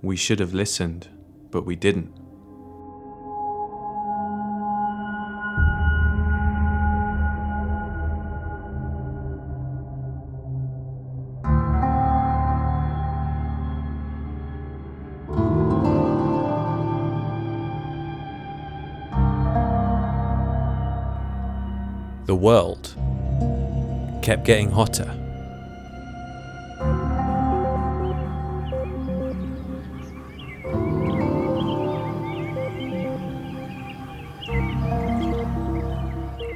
We should have listened, but we didn't. The world kept getting hotter.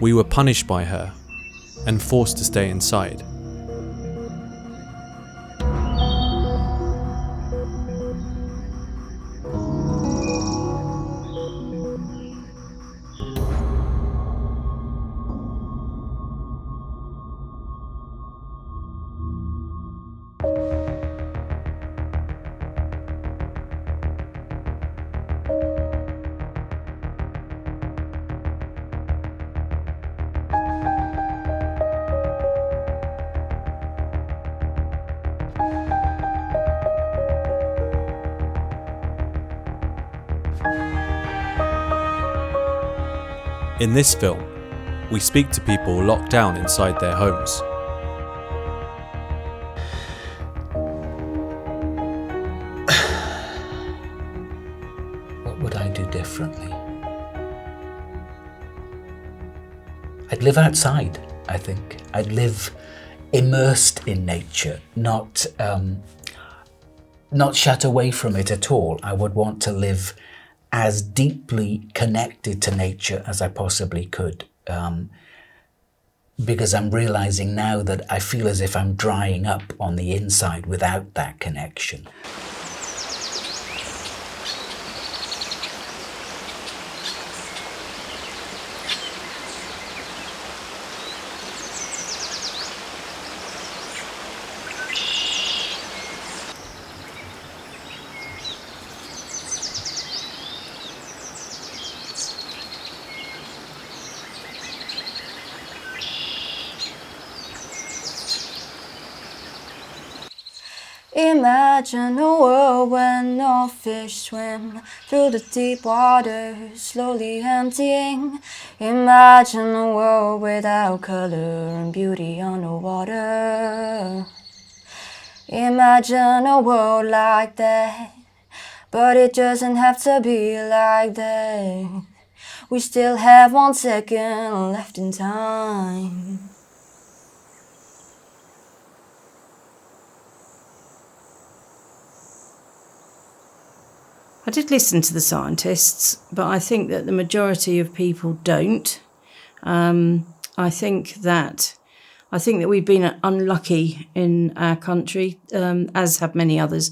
We were punished by her and forced to stay inside. In this film, we speak to people locked down inside their homes. What would I do differently? I'd live outside, I think. I'd live immersed in nature, not shut away from it at all. I would want to live as deeply connected to nature as I possibly could, because I'm realizing now that I feel as if I'm drying up on the inside without that connection. Imagine a world where no fish swim through the deep waters, slowly emptying. Imagine a world without color and beauty underwater. Imagine a world like that, but it doesn't have to be like that. We still have 1 second left in time. I did listen to the scientists, but I think that the majority of people don't. I think that we've been unlucky in our country, as have many others,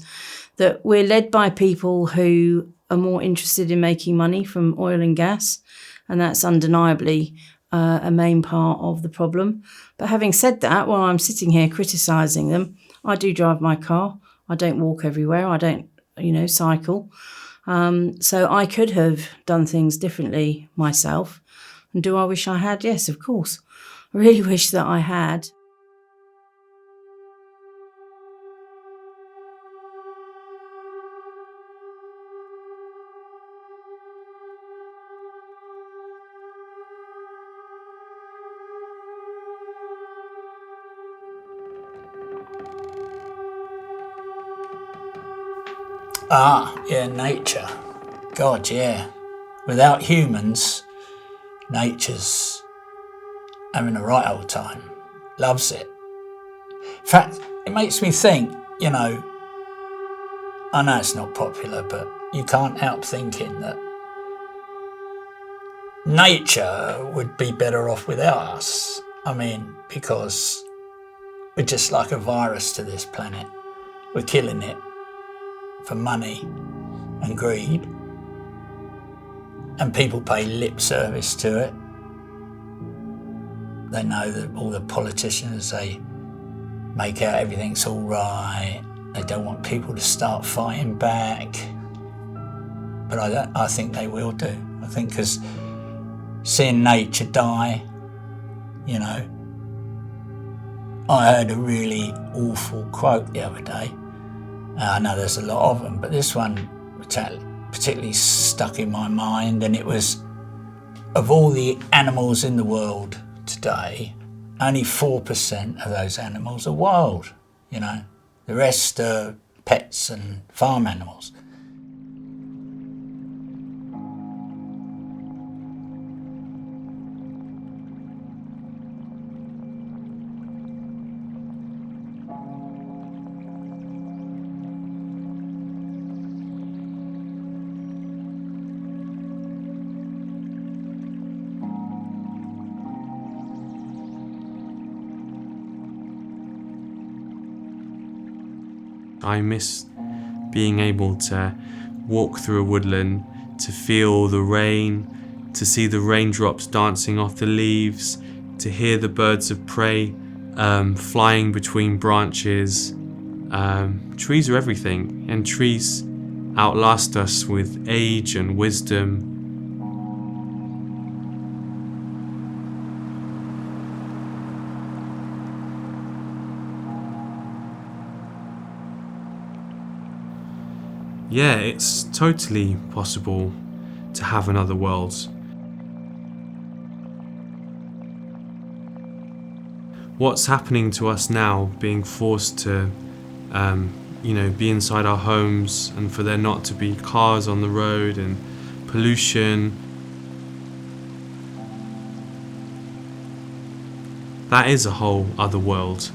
that we're led by people who are more interested in making money from oil and gas, and that's undeniably a main part of the problem. But having said that, while I'm sitting here criticising them, I do drive my car. I don't walk everywhere. I don't, cycle. So I could have done things differently myself. And do I wish I had? Yes, of course. I really wish that I had. Yeah, nature. God, yeah. Without humans, nature's having a right old time. Loves it. In fact, it makes me think, I know it's not popular, but you can't help thinking that nature would be better off without us. Because we're just like a virus to this planet. We're killing it for money and greed, and people pay lip service to it. They know that all the politicians, they make out everything's all right. They don't want people to start fighting back, but I think they will do. I think because seeing nature die, I heard a really awful quote the other day. I know there's a lot of them, but this one particularly stuck in my mind, and it was, of all the animals in the world today, only 4% of those animals are wild, you know. The rest are pets and farm animals. I miss being able to walk through a woodland, to feel the rain, to see the raindrops dancing off the leaves, to hear the birds of prey flying between branches. Trees are everything, and trees outlast us with age and wisdom. Yeah, it's totally possible to have another world. What's happening to us now, being forced to, be inside our homes, and for there not to be cars on the road and pollution, that is a whole other world.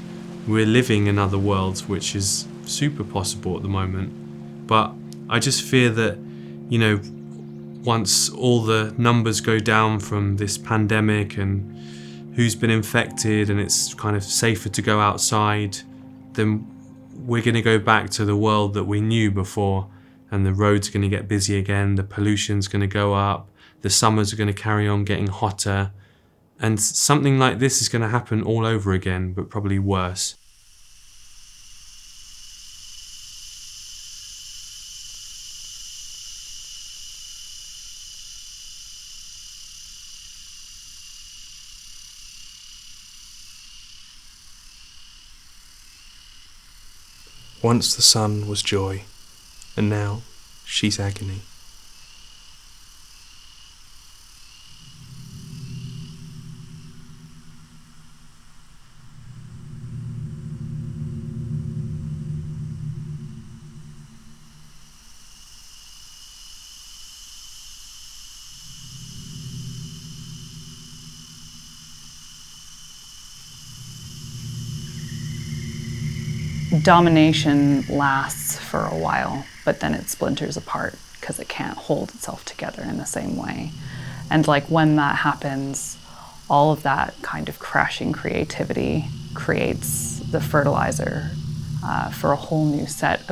We're living in other worlds, which is super possible at the moment. But I just fear that, once all the numbers go down from this pandemic and who's been infected and it's kind of safer to go outside, then we're going to go back to the world that we knew before, and the roads are going to get busy again, the pollution's going to go up, the summers are going to carry on getting hotter, and something like this is going to happen all over again, but probably worse. Once the sun was joy, and now she's agony. Domination lasts for a while, but then it splinters apart because it can't hold itself together in the same way. And when that happens, all of that kind of crashing creativity creates the fertilizer for a whole new set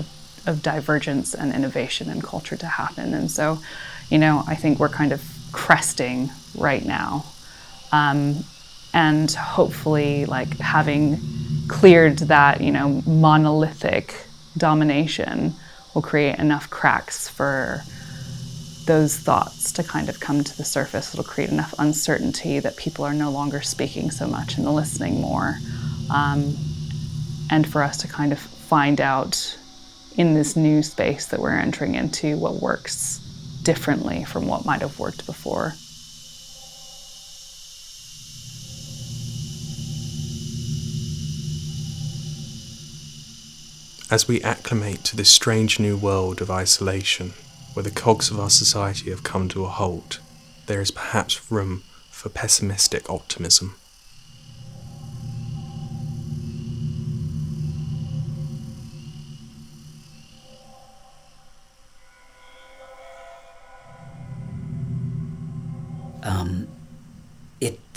of divergence and innovation and culture to happen. And so, I think we're kind of cresting right now. And hopefully having cleared that, monolithic domination will create enough cracks for those thoughts to kind of come to the surface. It'll create enough uncertainty that people are no longer speaking so much and listening more. And for us to kind of find out in this new space that we're entering into what works differently from what might have worked before. As we acclimate to this strange new world of isolation, where the cogs of our society have come to a halt, there is perhaps room for pessimistic optimism.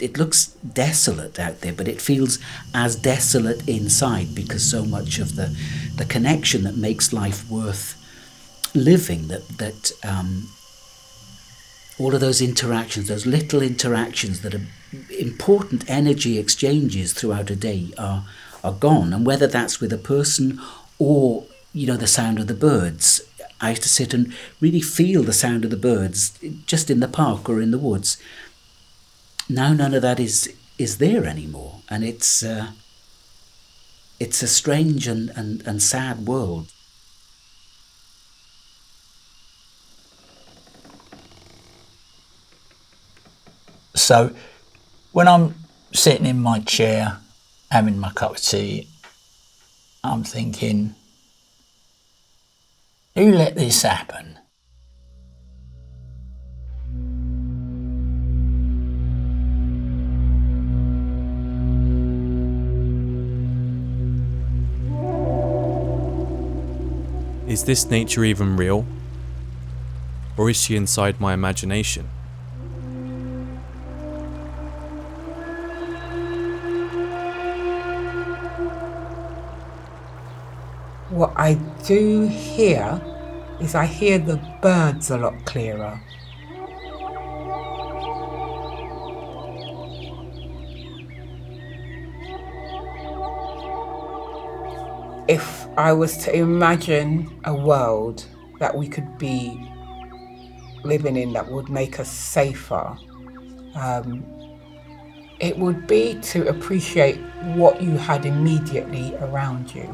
It looks desolate out there, but it feels as desolate inside, because so much of the connection that makes life worth living, that all of those interactions, those little interactions that are important energy exchanges throughout a day are gone. And whether that's with a person or, the sound of the birds. I used to sit and really feel the sound of the birds just in the park or in the woods. Now none of that is there anymore, and it's a strange and sad world. So when I'm sitting in my chair, having my cup of tea, I'm thinking, who let this happen? Is this nature even real? Or is she inside my imagination? What I do hear is I hear the birds a lot clearer. If I was to imagine a world that we could be living in that would make us safer, it would be to appreciate what you had immediately around you.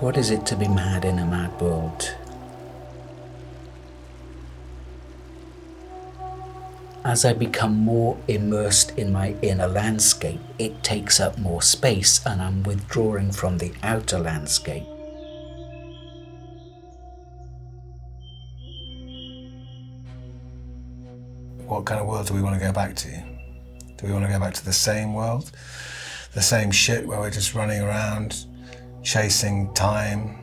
What is it to be mad in a mad world? As I become more immersed in my inner landscape, it takes up more space and I'm withdrawing from the outer landscape. What kind of world do we want to go back to? Do we want to go back to the same world? The same shit where we're just running around, chasing time,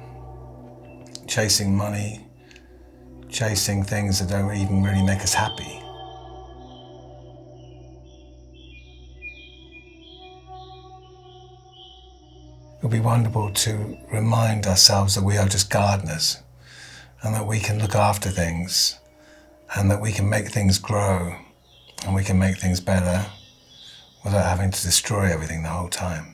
chasing money, chasing things that don't even really make us happy? It would be wonderful to remind ourselves that we are just gardeners and that we can look after things and that we can make things grow and we can make things better without having to destroy everything the whole time.